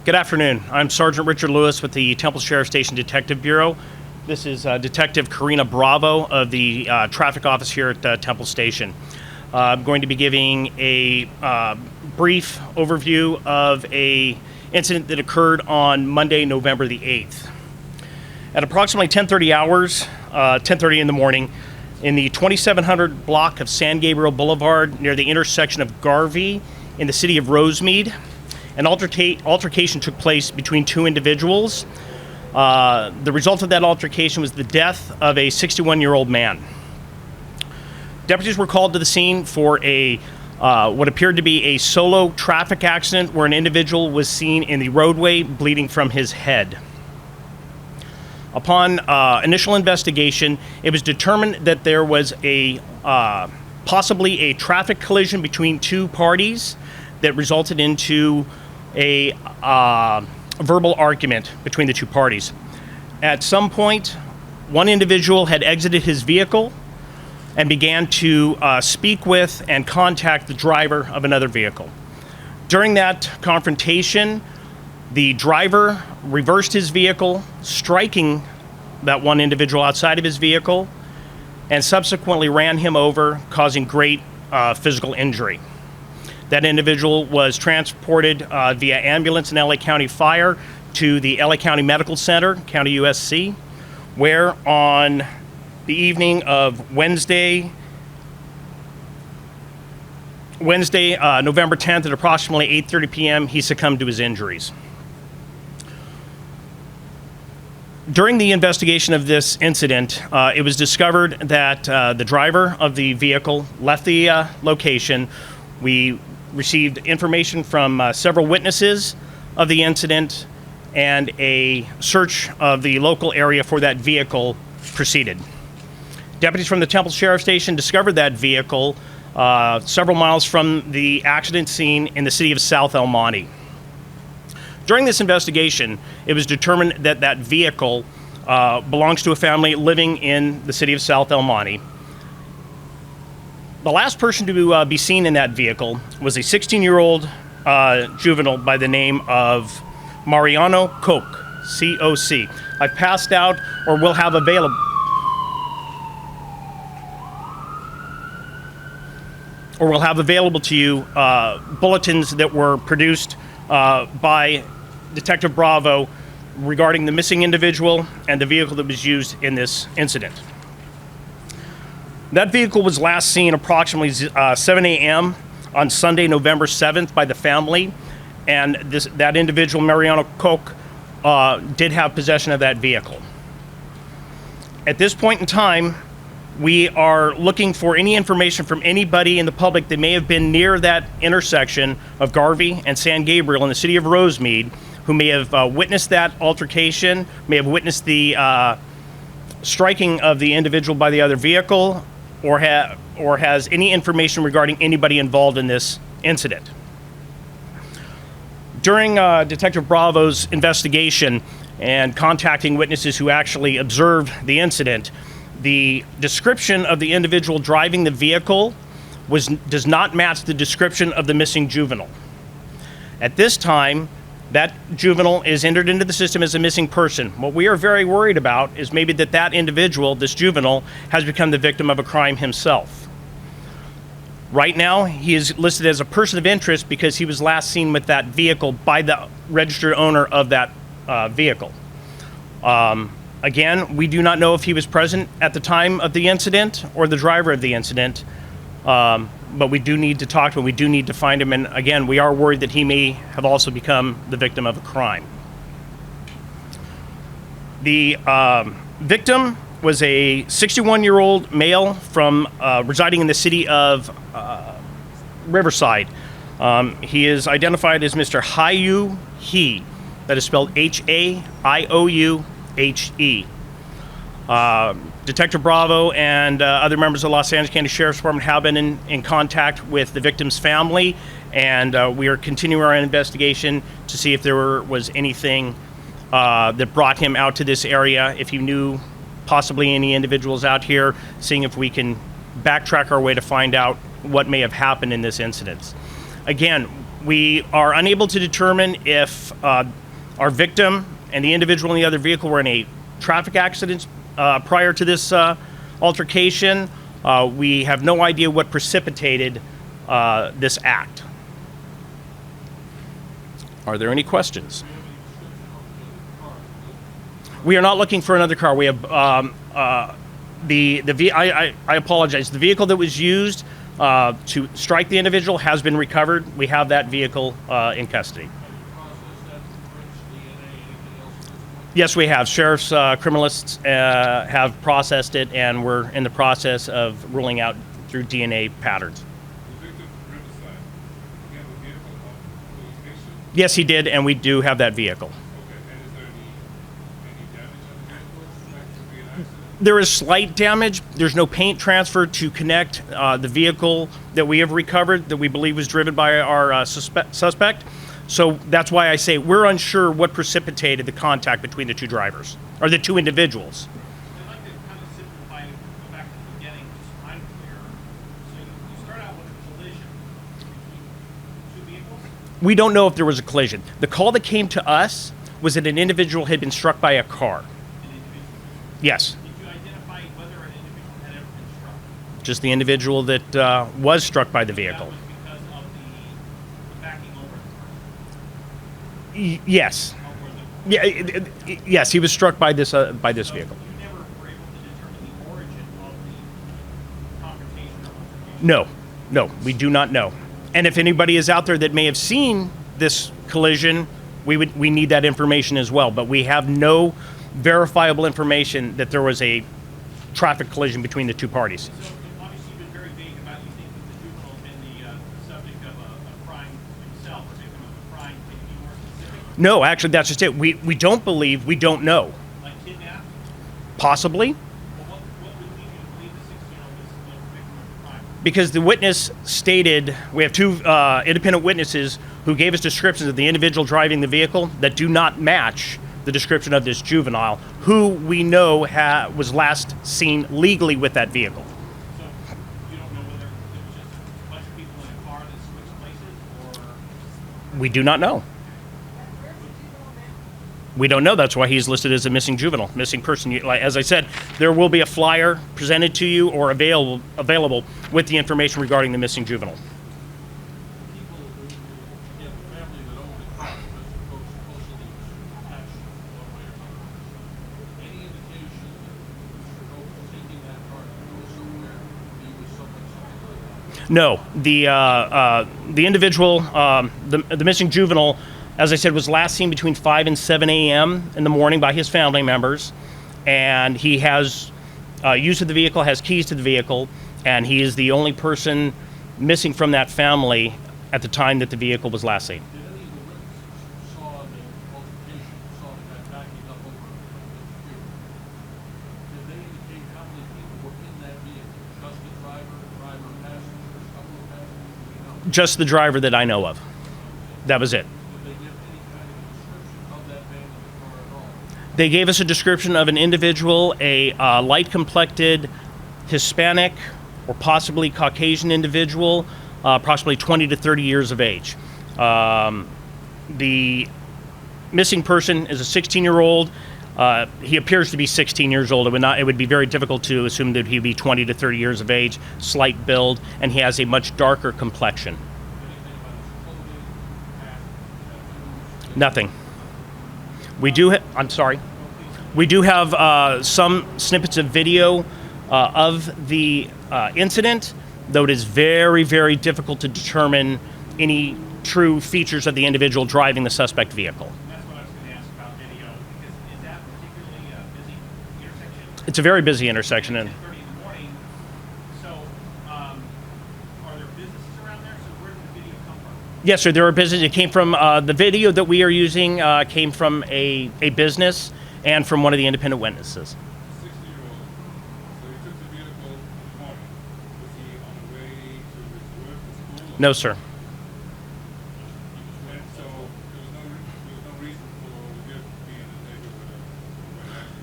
Good afternoon. I'm Sergeant Richard Lewis with the Temple Sheriff Station Detective Bureau. This is Detective Karina Bravo of the Traffic Office here at Temple Station. I'm going to be giving a brief overview of an incident that occurred on Monday, November the 8th. At approximately 10:30 in the morning, in the 2700 block of San Gabriel Boulevard near the intersection of Garvey in the city of Rosemead, an altercation took place between two individuals. The result of that altercation was the death of a 61-year-old man. Deputies were called to the scene for what appeared to be a solo traffic accident where an individual was seen in the roadway bleeding from his head. Upon initial investigation, it was determined that there was possibly a traffic collision between two parties that resulted into a verbal argument between the two parties. At some point, one individual had exited his vehicle and began to speak with and contact the driver of another vehicle. During that confrontation, the driver reversed his vehicle, striking that one individual outside of his vehicle, and subsequently ran him over, causing great physical injury. That individual was transported via ambulance and LA County Fire to the LA County Medical Center, County USC, where on the evening of Wednesday, November 10th at approximately 8:30 p.m., he succumbed to his injuries. During the investigation of this incident, it was discovered that the driver of the vehicle left the location. We received information from several witnesses of the incident, and a search of the local area for that vehicle proceeded. Deputies from the Temple Sheriff Station discovered that vehicle several miles from the accident scene in the city of South El Monte. During this investigation, it was determined that that vehicle belongs to a family living in the city of South El Monte. The last person to be seen in that vehicle was a 16-year-old juvenile by the name of Mariano Coke, C-O-C. I've passed out or will have available to you bulletins that were produced by Detective Bravo regarding the missing individual and the vehicle that was used in this incident. That vehicle was last seen approximately 7 a.m. on Sunday, November 7th by the family, and that individual, Mariano Coke, did have possession of that vehicle. At this point in time, we are looking for any information from anybody in the public that may have been near that intersection of Garvey and San Gabriel in the city of Rosemead, who may have witnessed that altercation, may have witnessed the striking of the individual by the other vehicle, or has any information regarding anybody involved in this incident. During Detective Bravo's investigation and contacting witnesses who actually observed the incident, the description of the individual driving the vehicle does not match the description of the missing juvenile. At this time, that juvenile is entered into the system as a missing person. What we are very worried about is maybe that individual, this juvenile, has become the victim of a crime himself. Right now, he is listed as a person of interest because he was last seen with that vehicle by the registered owner of that vehicle. Again, we do not know if he was present at the time of the incident or the driver of the incident, but we do need to talk to him. We do need to find him, and again, we are worried that he may have also become the victim of a crime. The victim was a 61-year-old male from residing in the city of Riverside. He is identified as Mr. Haiyou He. That is spelled H-A-I-O-U-H-E. Detective Bravo and other members of the Los Angeles County Sheriff's Department have been in contact with the victim's family, and we are continuing our investigation to see if there was anything that brought him out to this area, if he knew possibly any individuals out here, seeing if we can backtrack our way to find out what may have happened in this incident. Again, We are unable to determine if our victim and the individual in the other vehicle were in a traffic accident prior to this altercation. We have no idea what precipitated this act. Are there any questions? We are not looking for another car. We have I apologize. The vehicle that was used to strike the individual has been recovered. We have that vehicle in custody. Yes, we have. Sheriff's criminalists have processed it, and we're in the process of ruling out through DNA patterns. Yes, he did, and we do have that vehicle. There is slight damage. There's no paint transfer to connect the vehicle that we have recovered that we believe was driven by our suspect. So that's why I say we're unsure what precipitated the contact between the two drivers, or the two individuals. I'd like to kind of simplify and go back to the beginning, because I'm clear. So you start out with a collision between two vehicles? We don't know if there was a collision. The call that came to us was that an individual had been struck by a car. An individual? Yes. Did you identify whether an individual had ever been struck? Just the individual that was struck by the vehicle. That was because of the backing over the person? Yes. Or the, Yeah. Yes, he was struck by this vehicle. you never were able to determine the origin of the confrontation or altercation? No, we do not know. And if anybody is out there that may have seen this collision, we need that information as well. But we have no verifiable information that there was a traffic collision between the two parties. So obviously you've been very vague about you think that the juvenile has been the subject of a crime himself, or victim of a crime. Can you be more specific? No, actually, that's just it. We don't believe, we don't know. Like kidnapped? Possibly, Well, what would lead you to believe the 16-year-old was the victim of a crime? because the witness stated, we have two independent witnesses who gave us descriptions of the individual driving the vehicle that do not match the description of this juvenile, who we know was last seen legally with that vehicle. So you don't know whether it was just a bunch of people in a car that switched places, or We do not know. We don't know. That's why he's listed as a missing juvenile, missing person. As I said, there will be a flyer presented to you or available with the information regarding the missing juvenile. People who, again, the family that owned the car, Mr. Coach, supposedly was attached one way or another. Any indication that Mr. Coach was taking that car to go somewhere, he was something like that? No, the individual, the missing juvenile, as I said, was last seen between 5 and 7 a.m. in the morning by his family members, and he has use of the vehicle, has keys to the vehicle, and he is the only person missing from that family at the time that the vehicle was last seen. Did any of the witnesses who saw the altercation, saw the guy backing up over the street, did they indicate how many people were in that vehicle? Just the driver, passengers, a couple of passengers, do we know? Just the driver that I know of. That was it. Did they give any kind of a description of that man in the car at all? They gave us a description of an individual, a light-complected Hispanic or possibly Caucasian individual, approximately 20 to 30 years of age. The missing person is a 16-year-old. He appears to be 16 years old. It would be very difficult to assume that he'd be 20 to 30 years of age, slight build, and he has a much darker complexion. Anything about his clothing, hat, tattoos? Nothing. We do. I'm sorry. We do have some snippets of video of the incident, though it is very, very difficult to determine any true features of the individual driving the suspect vehicle. that's what I was going to ask about video, because is that particularly a busy intersection? It's a very busy intersection, and 10:30 in the morning. So, are there businesses around there? So where did the video come from? yes, sir, there are businesses. It came from the video that we are using came from a business and from one of the independent witnesses. 60-year-old. So he took the vehicle in the morning. Was he on the way to his work or school? No, sir. And so there was no reason for the vehicle to be in the neighborhood when it actually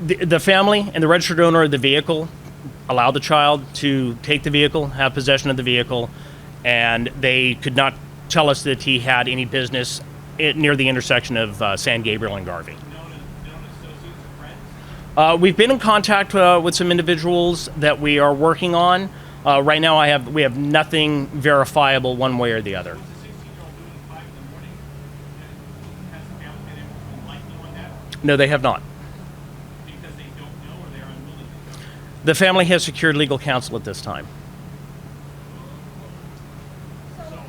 happened. The family and the registered owner of the vehicle allowed the child to take the vehicle, have possession of the vehicle, and they could not tell us that he had any business near the intersection of San Gabriel and Garvey. Known associates or friends? We've been in contact with some individuals that we are working on. Right now, we have nothing verifiable one way or the other. What's the 16-year-old doing at 5 in the morning? And has the family been able to enlighten you on that? No, they have not. Because they don't know or they're unwilling to know? The family has secured legal counsel at this time. So you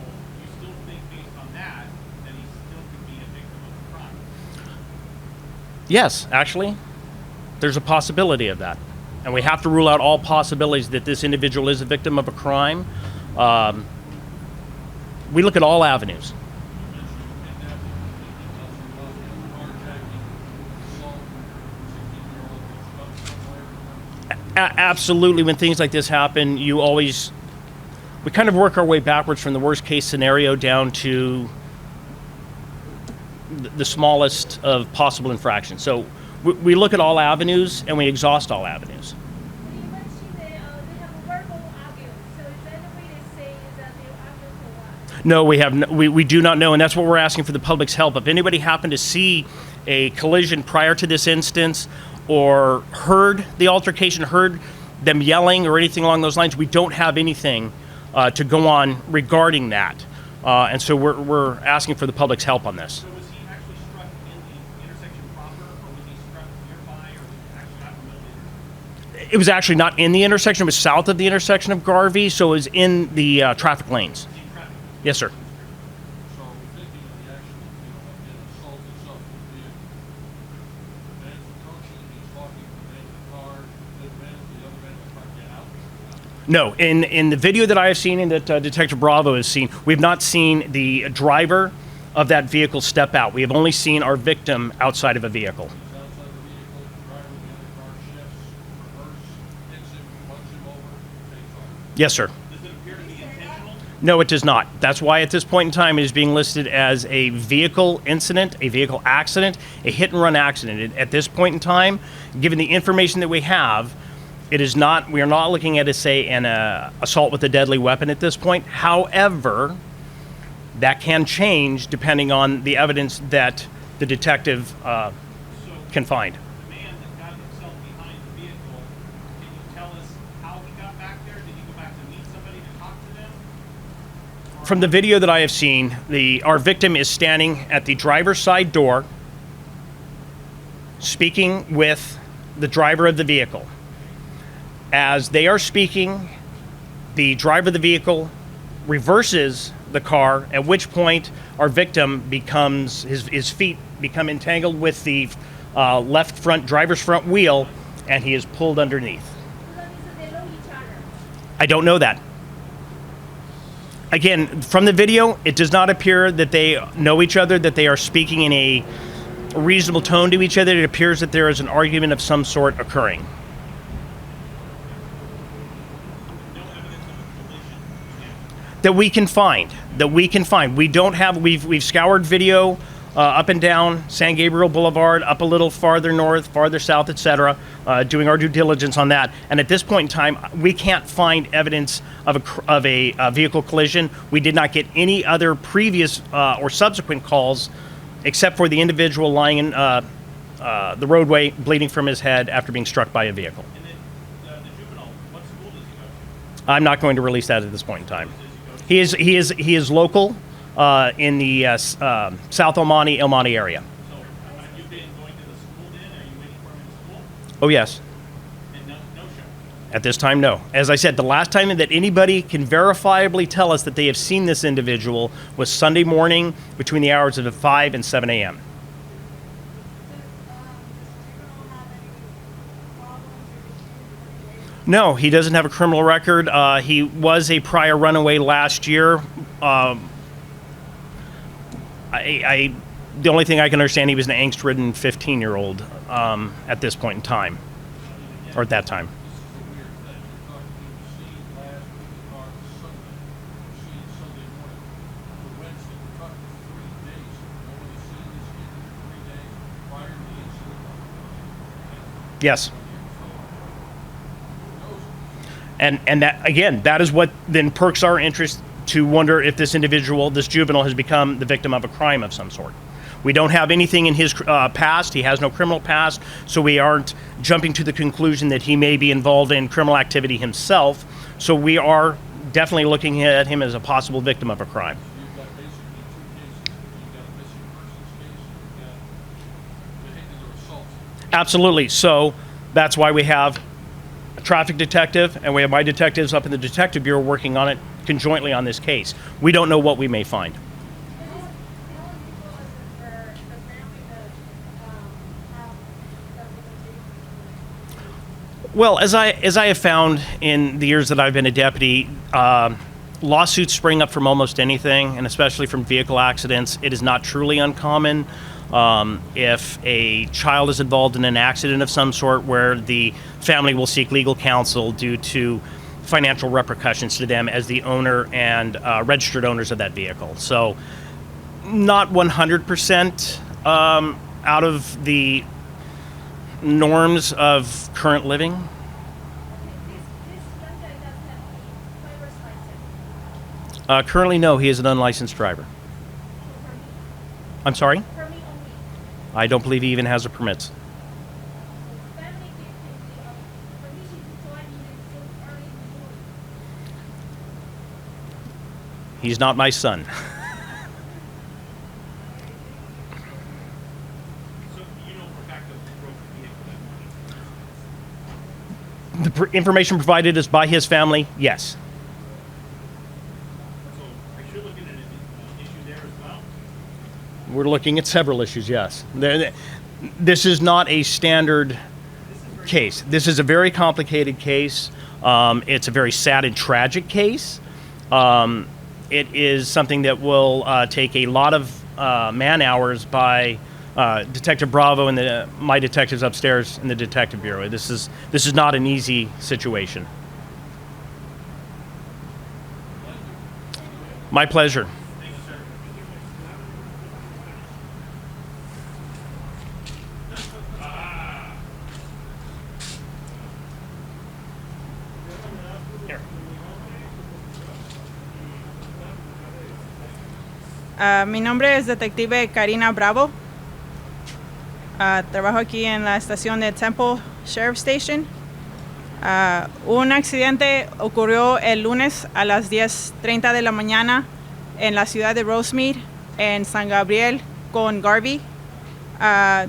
still think based on that he still could be a victim of a crime? Yes, actually, there's a possibility of that. And we have to rule out all possibilities that this individual is a victim of a crime. We look at all avenues. Absolutely, when things like this happen, we kind of work our way backwards from the worst case scenario down to the smallest of possible infractions. So we look at all avenues and we exhaust all avenues. You mentioned that they have a verbal argument. So is that the way they say is that they argue for what? No, we do not know, and that's what we're asking for the public's help. If anybody happened to see a collision prior to this instance or heard the altercation, heard them yelling or anything along those lines, we don't have anything to go on regarding that. And so we're asking for the public's help on this. So was he actually struck in the intersection proper, or was he struck nearby, or was it actually not familiar? It was actually not in the intersection. It was south of the intersection of Garvey, so it was in the traffic lanes. Was he in traffic? Yes, sir. So are we thinking of the actual, the assault itself with the vehicle? The man's approaching, he's talking to the man in the car, the other man in the car get out? No, in the video that I have seen and that Detective Bravo has seen, we have not seen the driver of that vehicle step out. We have only seen our victim outside of a vehicle. He's outside the vehicle, the driver of the other car shifts, reverse, hits him, runs him over, takes off. Yes, sir. Does it appear to be intentional? No, it does not. That's why at this point in time it is being listed as a vehicle incident, a vehicle accident, a hit and run accident. At this point in time, given the information that we have, it is not. We are not looking at, an assault with a deadly weapon at this point. However, that can change depending on the evidence that the detective can find. The man that got himself behind the vehicle, can you tell us how he got back there? Did he go back to meet somebody to talk to them? From the video that I have seen, our victim is standing at the driver's side door, speaking with the driver of the vehicle. As they are speaking, the driver of the vehicle reverses the car, at which point our victim becomes, his feet become entangled with the left front driver's front wheel, and he is pulled underneath. So that means that they know each other. I don't know that. Again, from the video, it does not appear that they know each other, that they are speaking in a reasonable tone to each other. It appears that there is an argument of some sort occurring. No evidence of a collision. That we can find. We don't have. We've scoured video up and down San Gabriel Boulevard, up a little farther north, farther south, etc. Doing our due diligence on that. And at this point in time, we can't find evidence of a vehicle collision. We did not get any other previous or subsequent calls, except for the individual lying in the roadway, bleeding from his head after being struck by a vehicle. And then the juvenile, what school does he go to? I'm not going to release that at this point in time. He is local in the South El Monte area. So have you been going to the school then? Are you waiting for him in school? Oh yes. And no show. At this time, no. As I said, the last time that anybody can verifiably tell us that they have seen this individual was Sunday morning between the hours of 5 and 7 a.m. Does juvenile have any problems or issues? No, he doesn't have a criminal record. He was a prior runaway last year. The only thing I can understand, he was an angst-ridden 15-year-old at this point in time, or at that time. Yes. And that, again, that is what then perks our interest to wonder if this individual, this juvenile, has become the victim of a crime of some sort. We don't have anything in his past. He has no criminal past, so we aren't jumping to the conclusion that he may be involved in criminal activity himself. So we are definitely looking at him as a possible victim of a crime. You've got basically two cases. You've got a missing persons case, and you've got vehicular assault. Absolutely. So that's why we have a traffic detective, and we have my detectives up in the Detective Bureau working on it conjointly on this case. We don't know what we may find. Is this the only people for the family that have documentation? Well, as I have found in the years that I've been a deputy, lawsuits spring up from almost anything, and especially from vehicle accidents. It is not truly uncommon. If a child is involved in an accident of some sort where the family will seek legal counsel due to financial repercussions to them as the owner and registered owners of that vehicle. So not 100% out of the norms of current living. Okay, this young guy doesn't have a driver's license. Currently, no, he is an unlicensed driver. I'm sorry? For me only. I don't believe he even has a permit. Family gave him the permission to drive even so early in the morning. He's not my son. So you know for a fact that he drove the vehicle that morning? The information provided is by his family, yes. So are you looking at an issue there as well? We're looking at several issues, yes. This is not a standard case. This is a very complicated case. It's a very sad and tragic case. It is something that will take a lot of man hours by Detective Bravo and my detectives upstairs in the Detective Bureau. This is not an easy situation. My pleasure. Here. Mi nombre es Detective Karina Bravo. Trabajo aquí en la estación de Temple Sheriff Station. Un accidente ocurrió el lunes a las 10:30 de la mañana en la ciudad de Rosemead, en San Gabriel, con Garvey.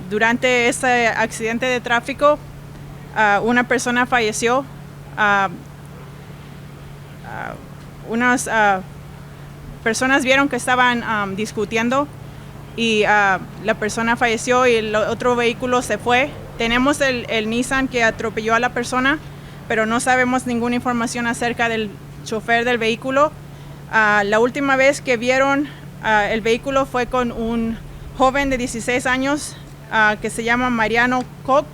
Durante este accidente de tráfico, una persona falleció. Unas personas vieron que estaban discutiendo y la persona falleció y el otro vehículo se fue. Tenemos el Nissan que atropelló a la persona, pero no sabemos ninguna información acerca del chofer del vehículo. La última vez que vieron el vehículo fue con un joven de 16 años que se llama Mariano Koch.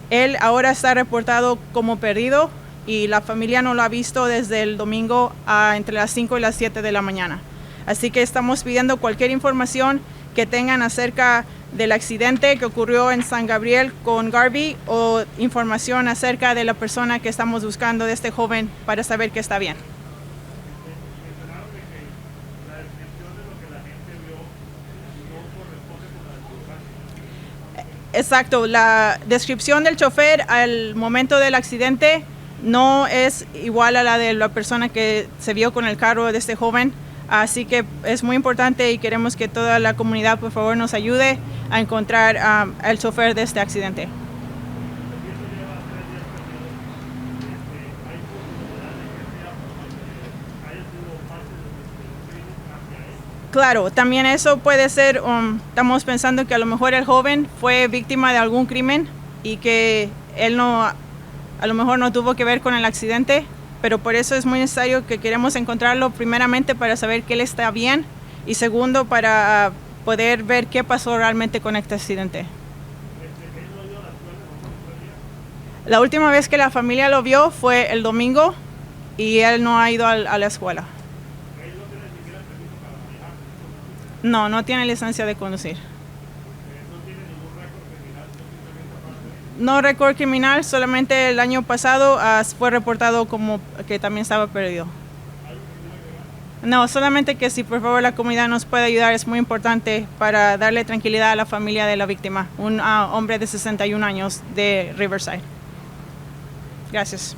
Él ahora está reportado como perdido y la familia no lo ha visto desde el domingo entre las 5 y las 7 de la mañana. Así que estamos pidiendo cualquier información que tengan acerca del accidente que ocurrió en San Gabriel con Garvey o información acerca de la persona que estamos buscando de este joven para saber que está bien. Mencionaron de que la descripción de lo que la gente vio no corresponde con la del chofer. Exacto, la descripción del chofer al momento del accidente no es igual a la de la persona que se vio con el carro de este joven. Así que es muy importante y queremos que toda la comunidad por favor nos ayude a encontrar al chofer de este accidente. Claro, también eso puede ser, estamos pensando que a lo mejor el joven fue víctima de algún crimen y que él no, a lo mejor no tuvo que ver con el accidente, pero por eso es muy necesario que queremos encontrarlo primeramente para saber que él está bien y segundo para poder ver qué pasó realmente con este accidente. La última vez que la familia lo vio fue el domingo y él no ha ido a la escuela. No, no tiene licencia de conducir. No récord criminal, solamente el año pasado fue reportado como que también estaba perdido. No, solamente que si por favor la comunidad nos puede ayudar es muy importante para darle tranquilidad a la familia de la víctima, un hombre de 61 años de Riverside. Gracias.